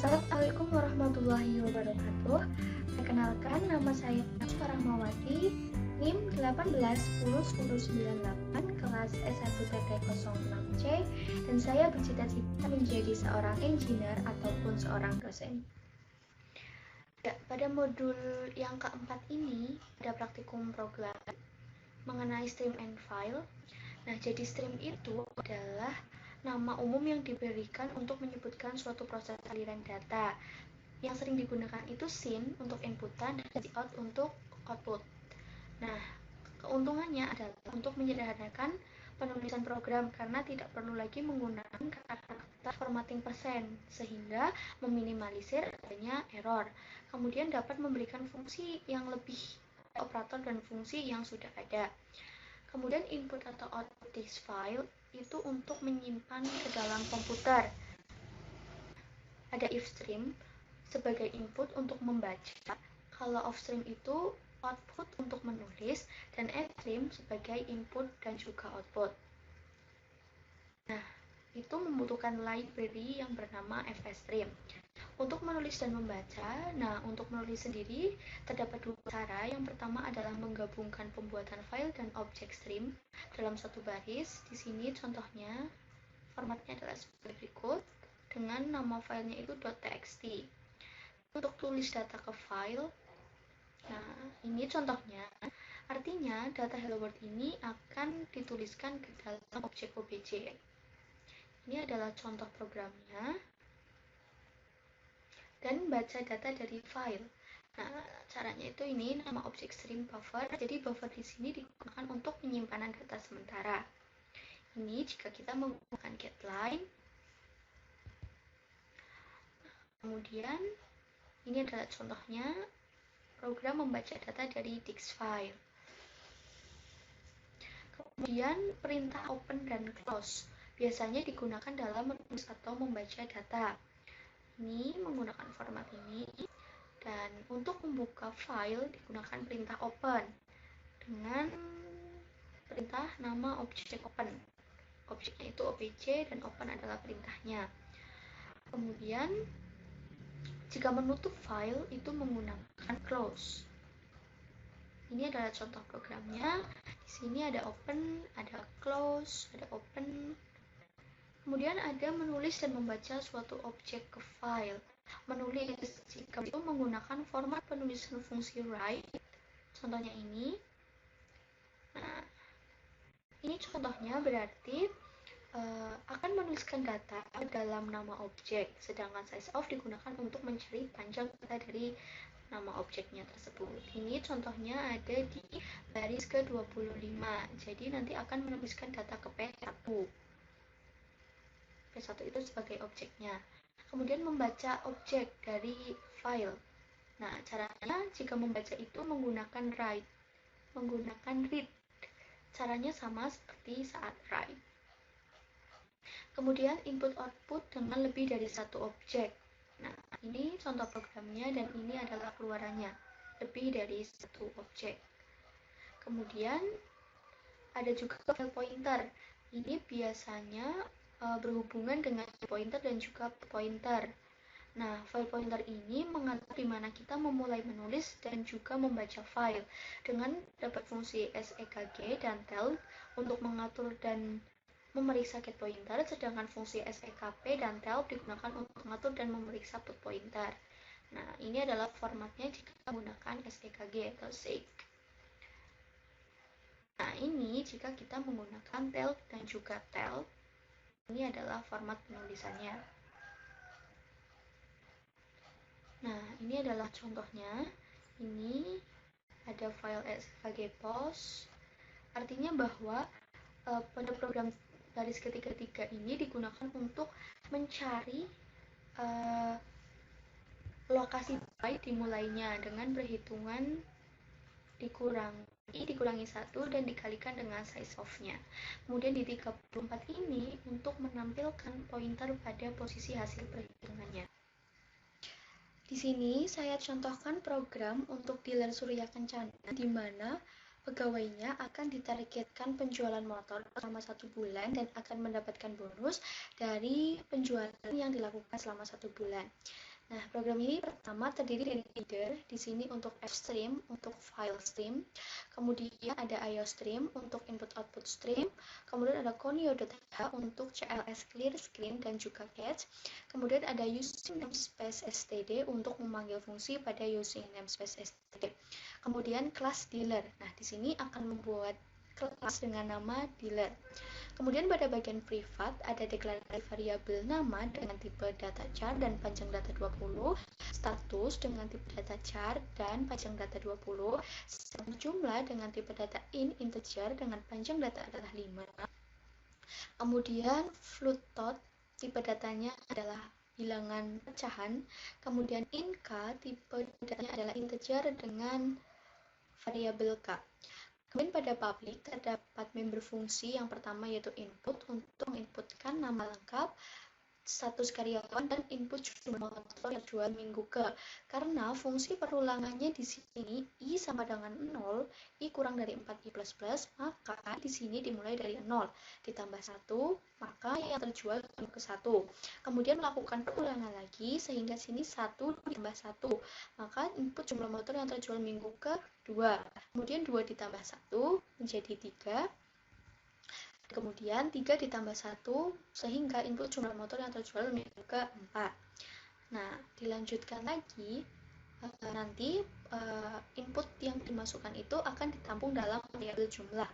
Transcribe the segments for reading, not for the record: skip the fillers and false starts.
Assalamualaikum warahmatullahi wabarakatuh. Perkenalkan, nama saya Farahmawati, NIM 18101098, kelas S1 TT 06C, dan saya bercita-cita menjadi seorang engineer ataupun seorang dosen. Ya, pada modul yang keempat ini ada praktikum program mengenai stream and file. Nah, jadi stream itu adalah nama umum yang diberikan untuk menyebutkan suatu proses aliran data. Yang sering digunakan itu scene untuk inputan dan cout untuk output. Nah, keuntungannya adalah untuk menyederhanakan penulisan program karena tidak perlu lagi menggunakan kata-kata formatting persen sehingga meminimalisir adanya error. Kemudian dapat memberikan fungsi yang lebih operator dan fungsi yang sudah ada. Kemudian input atau output text file itu untuk menyimpan ke dalam komputer. Ada if stream sebagai input untuk membaca, kalau off stream itu output untuk menulis, dan F stream sebagai input dan juga output. Nah, itu membutuhkan library yang bernama FStream. Untuk menulis dan membaca, nah untuk menulis sendiri terdapat dua cara. Yang pertama adalah menggabungkan pembuatan file dan objek stream dalam satu baris. Di sini contohnya formatnya adalah sebagai berikut dengan nama filenya itu .txt. Untuk tulis data ke file, nah ini contohnya, artinya data hello world ini akan dituliskan ke dalam objek obj. Ini adalah contoh programnya. Dan baca data dari file. Nah, caranya itu ini nama objek stream buffer. Jadi buffer di sini digunakan untuk penyimpanan data sementara. Ini jika kita menggunakan getLine. Kemudian ini adalah contohnya program membaca data dari text file. Kemudian perintah open dan close biasanya digunakan dalam menulis atau membaca data. Ini menggunakan format ini, dan untuk membuka file digunakan perintah open dengan perintah nama objek open. Objeknya itu obj dan open adalah perintahnya. Kemudian jika menutup file itu menggunakan close. Ini adalah contoh programnya. Di sini ada open, ada close, ada open. Kemudian ada menulis dan membaca suatu objek ke file. Menulis jika itu menggunakan format penulisan fungsi write. Contohnya ini. Nah, ini contohnya berarti akan menuliskan data dalam nama objek, sedangkan size of digunakan untuk mencari panjang data dari nama objeknya tersebut. Ini contohnya ada di baris ke-25. Jadi nanti akan menuliskan data ke P1. P1 itu sebagai objeknya. Kemudian membaca objek dari file. Nah, caranya jika membaca itu menggunakan write, menggunakan read. Caranya sama seperti saat write. Kemudian input output dengan lebih dari satu objek. Nah, ini contoh programnya dan ini adalah keluarannya. Lebih dari satu objek. Kemudian ada juga file pointer. Ini biasanya berhubungan dengan pointer dan juga pointer. Nah, file pointer ini mengatur di mana kita memulai menulis dan juga membaca file dengan dapat fungsi seKg dan tel untuk mengatur dan memeriksa get pointer, sedangkan fungsi sekp dan tel digunakan untuk mengatur dan memeriksa put pointer. Nah, ini adalah formatnya jika menggunakan seKg atau seq. Nah, ini jika kita menggunakan tel dan juga tel, ini adalah format penulisannya. Nah, ini adalah contohnya. Ini ada file seKg post. Artinya bahwa pada program baris ketiga ini digunakan untuk mencari lokasi byte dimulainya dengan perhitungan dikurangi 1 dan dikalikan dengan size of-nya. Kemudian di 34 ini untuk menampilkan pointer pada posisi hasil perhitungannya. Di sini saya contohkan program untuk dealer Surya Kencana di mana pegawainya akan ditargetkan penjualan motor selama 1 bulan dan akan mendapatkan bonus dari penjualan yang dilakukan selama 1 bulan. Nah, program ini pertama terdiri dari header, di sini untuk fstream, untuk file stream, kemudian ada iostream untuk input-output stream, kemudian ada conio.h untuk cls clear screen dan juga cache, kemudian ada using namespace std untuk memanggil fungsi pada using namespace std, kemudian class dealer. Nah, di sini akan membuat kelas dengan nama dealer. Kemudian pada bagian privat ada deklarasi variabel nama dengan tipe data char dan panjang data 20, status dengan tipe data char dan panjang data 20, jumlah dengan tipe data integer dengan panjang data adalah 5. Kemudian float tot tipe datanya adalah bilangan pecahan, kemudian int k tipe datanya adalah integer dengan variabel k. Kemudian pada public terdapat member fungsi yang pertama yaitu input untuk menginputkan nama lengkap, status karyawan, dan input jumlah motor yang jual minggu ke. Karena fungsi perulangannya di sini I sama dengan 0, I kurang dari 4I++, maka di sini dimulai dari 0, ditambah 1, maka yang terjual ke 1. Kemudian melakukan perulangan lagi, sehingga sini 1 ditambah 1, maka input jumlah motor yang terjual minggu ke 2. Kemudian 2 ditambah 1 menjadi 3. Kemudian 3 ditambah 1 sehingga input jumlah motor yang terjual minggu ke 4. Nah, dilanjutkan lagi, nanti input yang dimasukkan itu akan ditampung dalam variabel jumlah.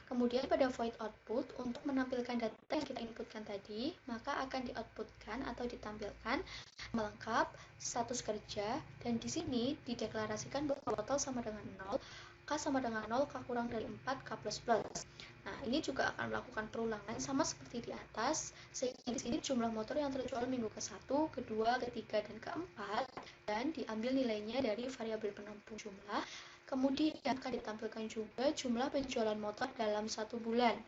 Kemudian pada void output, untuk menampilkan data yang kita inputkan tadi, maka akan di-outputkan atau ditampilkan melengkap, status kerja, dan di sini dideklarasikan bahwa total sama dengan 0, K sama dengan 0, K kurang dari 4, K++. Nah, ini juga akan melakukan perulangan sama seperti di atas, sehingga di sini jumlah motor yang terjual minggu ke-1, ke-2, ke-3, dan ke-4, dan diambil nilainya dari variabel penampung jumlah. Kemudian akan ditampilkan juga jumlah penjualan motor dalam 1 bulan.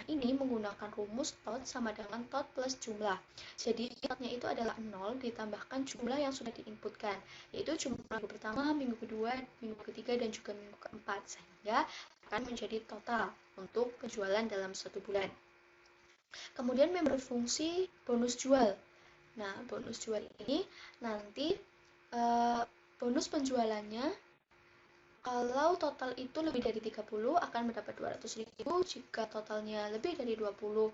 Nah, ini menggunakan rumus tot sama dengan tot plus jumlah. Jadi, totnya itu adalah 0 ditambahkan jumlah yang sudah diinputkan, yaitu jumlah minggu pertama, minggu kedua, minggu ketiga, dan juga minggu keempat, sehingga akan menjadi total untuk penjualan dalam 1 bulan. Kemudian member fungsi bonus jual. Nah, bonus jual ini nanti bonus penjualannya kalau total itu lebih dari 30 akan mendapat 200.000, jika totalnya lebih dari 20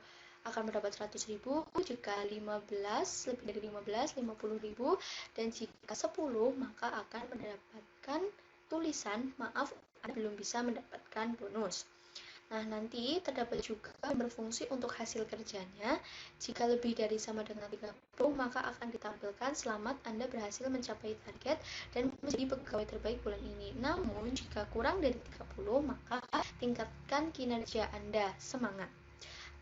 akan mendapat 100.000, jika 15 lebih dari 15 50.000, dan jika 10 maka akan mendapatkan tulisan maaf Anda belum bisa mendapatkan bonus. Nah, nanti terdapat juga berfungsi untuk hasil kerjanya. Jika lebih dari sama dengan 30, maka akan ditampilkan selamat Anda berhasil mencapai target dan menjadi pegawai terbaik bulan ini. Namun, jika kurang dari 30, maka tingkatkan kinerja Anda. Semangat!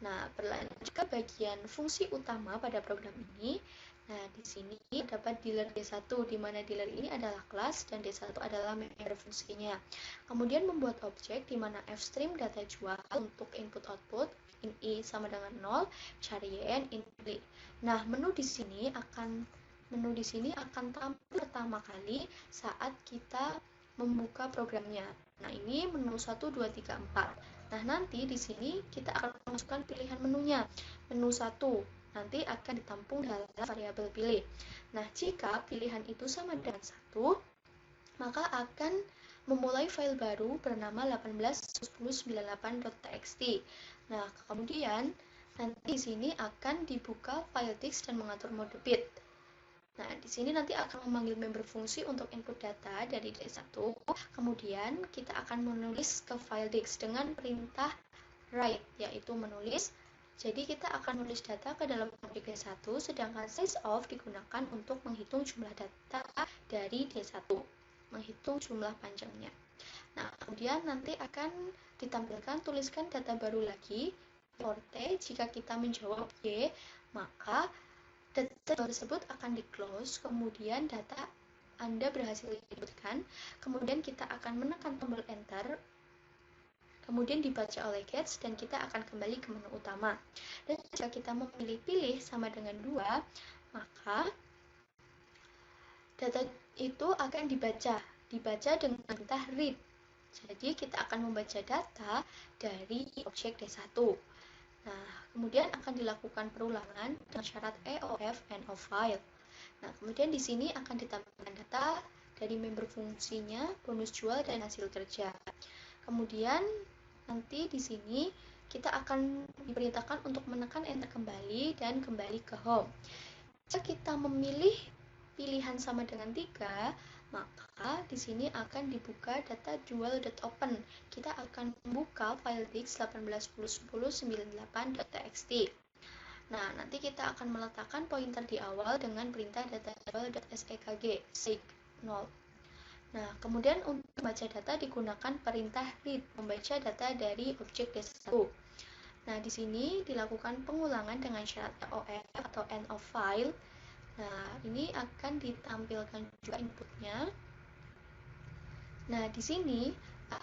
Nah, berlanjut ke bagian fungsi utama pada program ini. Nah, di sini terdapat dealer D1, di mana dealer ini adalah kelas dan D1 adalah member fungsinya. Kemudian membuat objek di mana fstream data jual untuk input-output, in I sama dengan 0, char yn, in beli. Nah, menu di sini akan tampil pertama kali saat kita membuka programnya. Nah, ini menu 1, 2, 3, 4. Nah, nanti di sini kita akan memasukkan pilihan menunya. Menu 1 nanti akan ditampung dalam variabel pilih. Nah, jika pilihan itu sama dengan 1, maka akan memulai file baru bernama 18.10.98.txt. Nah, kemudian nanti di sini akan dibuka file text dan mengatur mode bit. Nah, di sini nanti akan memanggil member fungsi untuk input data dari D1. Kemudian kita akan menulis ke file text dengan perintah write, yaitu menulis. Jadi kita akan menulis data ke dalam objek D1, sedangkan size of digunakan untuk menghitung jumlah data dari D1, menghitung jumlah panjangnya. Nah, kemudian nanti akan ditampilkan tuliskan data baru lagi, forte. Jika kita menjawab Y, maka data tersebut akan di-close, kemudian data Anda berhasil diinputkan, kemudian kita akan menekan tombol enter, kemudian dibaca oleh Gets, dan kita akan kembali ke menu utama. Dan jika kita memilih pilih sama dengan 2, maka data itu akan dibaca dengan perintah read. Jadi kita akan membaca data dari objek D1. Nah, kemudian akan dilakukan perulangan dengan syarat EOF end of file. Nah, kemudian di sini akan ditampilkan data dari member fungsinya, bonus jual, dan hasil kerja. Kemudian nanti di sini kita akan diperintahkan untuk menekan enter kembali dan kembali ke home. Jika kita memilih pilihan sama dengan 3, maka di sini akan dibuka data jual.open. Kita akan membuka file disk 18101098.txt. Nah, nanti kita akan meletakkan pointer di awal dengan perintah data jual.sekg sig 0. Nah, kemudian untuk membaca data digunakan perintah read, membaca data dari objek D1. Nah, di sini dilakukan pengulangan dengan syarat OF atau end of file. Nah, ini akan ditampilkan juga inputnya. Nah, di sini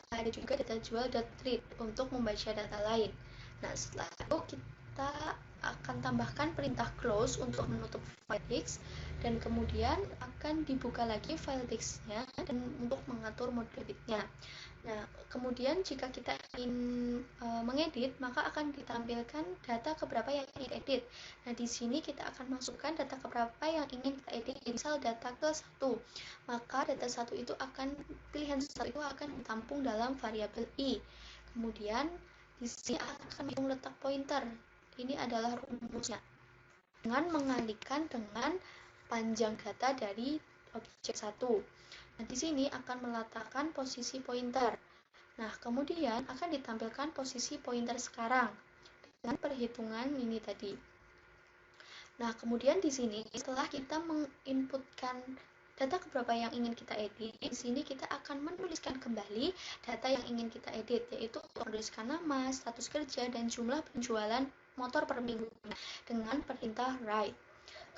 ada juga data jual.read untuk membaca data lain. Nah, setelah itu kita akan tambahkan perintah close untuk menutup file disk, dan kemudian akan dibuka lagi file disknya dan untuk mengatur mode bitnya. Nah, kemudian jika kita ingin mengedit, maka akan ditampilkan data keberapa yang ingin edit. Nah, di sini kita akan masukkan data keberapa yang ingin kita edit. Misal data ke 1, maka data 1 itu akan, pilihan 1 itu akan ditampung dalam variabel i. Kemudian di sini akan menghitung letak pointer. Ini adalah rumusnya. Dengan mengalihkan dengan panjang data dari objek 1. Nah, di sini akan meletakkan posisi pointer. Nah, kemudian akan ditampilkan posisi pointer sekarang dengan perhitungan ini tadi. Nah, kemudian di sini setelah kita menginputkan data keberapa yang ingin kita edit, di sini kita akan menuliskan kembali data yang ingin kita edit, yaitu menuliskan nama, status kerja, dan jumlah penjualan motor per minggu dengan perintah write.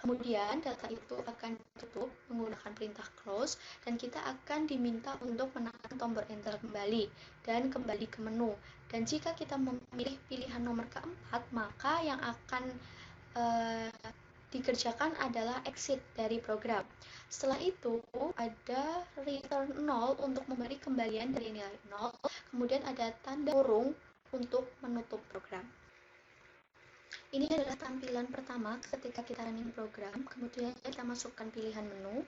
Kemudian data itu akan ditutup menggunakan perintah close, dan kita akan diminta untuk menekan tombol enter kembali dan kembali ke menu. Dan jika kita memilih pilihan nomor keempat, maka yang akan dikerjakan adalah exit dari program. Setelah itu ada return 0 untuk memberi kembalian dari nilai 0, kemudian ada tanda kurung untuk menutup program. Ini adalah tampilan pertama ketika kita running program. Kemudian kita masukkan pilihan menu,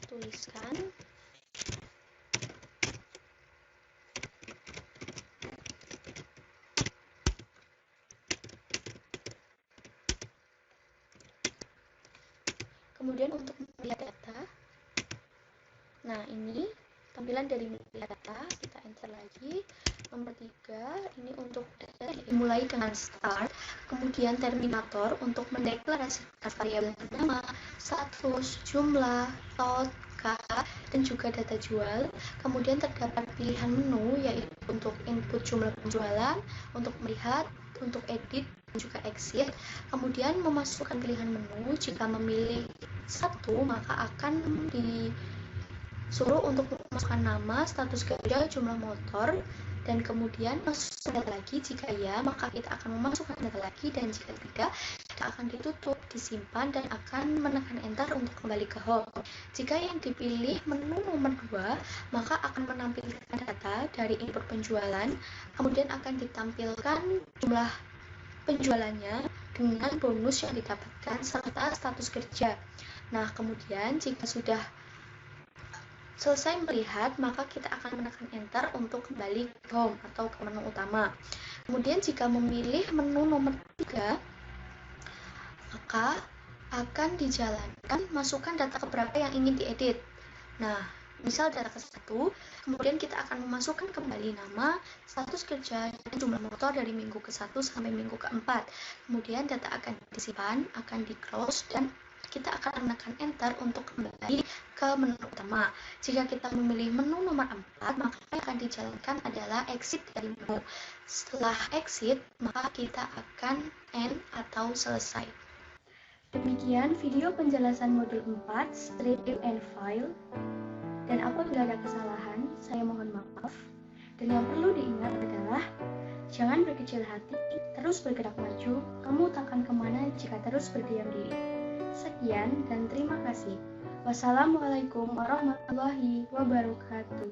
tuliskan, kemudian untuk melihat data. Nah, ini tampilan dari melihat data. Kita enter lagi. Nomor 3, ini untuk data dimulai dengan start, kemudian terminator untuk mendeklarasikan variabel nama, status, jumlah, load, dan juga data jual. Kemudian terdapat pilihan menu, yaitu untuk input jumlah penjualan, untuk melihat, untuk edit, dan juga exit. Kemudian memasukkan pilihan menu. Jika memilih 1, maka akan disuruh untuk memasukkan nama, status kerja, jumlah motor, dan kemudian masukkan data lagi. Jika ya, maka kita akan memasukkan data lagi, dan jika tidak, kita akan ditutup, disimpan, dan akan menekan enter untuk kembali ke home. Jika yang dipilih menu nomor 2, maka akan menampilkan data dari input penjualan, kemudian akan ditampilkan jumlah penjualannya dengan bonus yang didapatkan serta status kerja. Nah, kemudian jika sudah selesai melihat, maka kita akan menekan enter untuk kembali ke home atau ke menu utama. Kemudian jika memilih menu nomor 3, maka akan dijalankan masukkan data keberapa yang ingin diedit. Nah, misal data ke 1, kemudian kita akan memasukkan kembali nama, status kerja, dan jumlah motor dari minggu ke 1 sampai minggu ke 4. Kemudian data akan disimpan, akan di close, dan kita akan menekan enter untuk kembali ke menu utama. Jika kita memilih menu nomor 4, maka yang akan dijalankan adalah exit dari menu. Setelah exit, maka kita akan end atau selesai. Demikian video penjelasan modul 4, Stream and File. Dan apabila ada kesalahan, saya mohon maaf. Dan yang perlu diingat adalah, jangan berkecil hati, terus bergerak maju, kamu takkan kemana jika terus berdiam diri. Sekian dan terima kasih. Wassalamualaikum warahmatullahi wabarakatuh.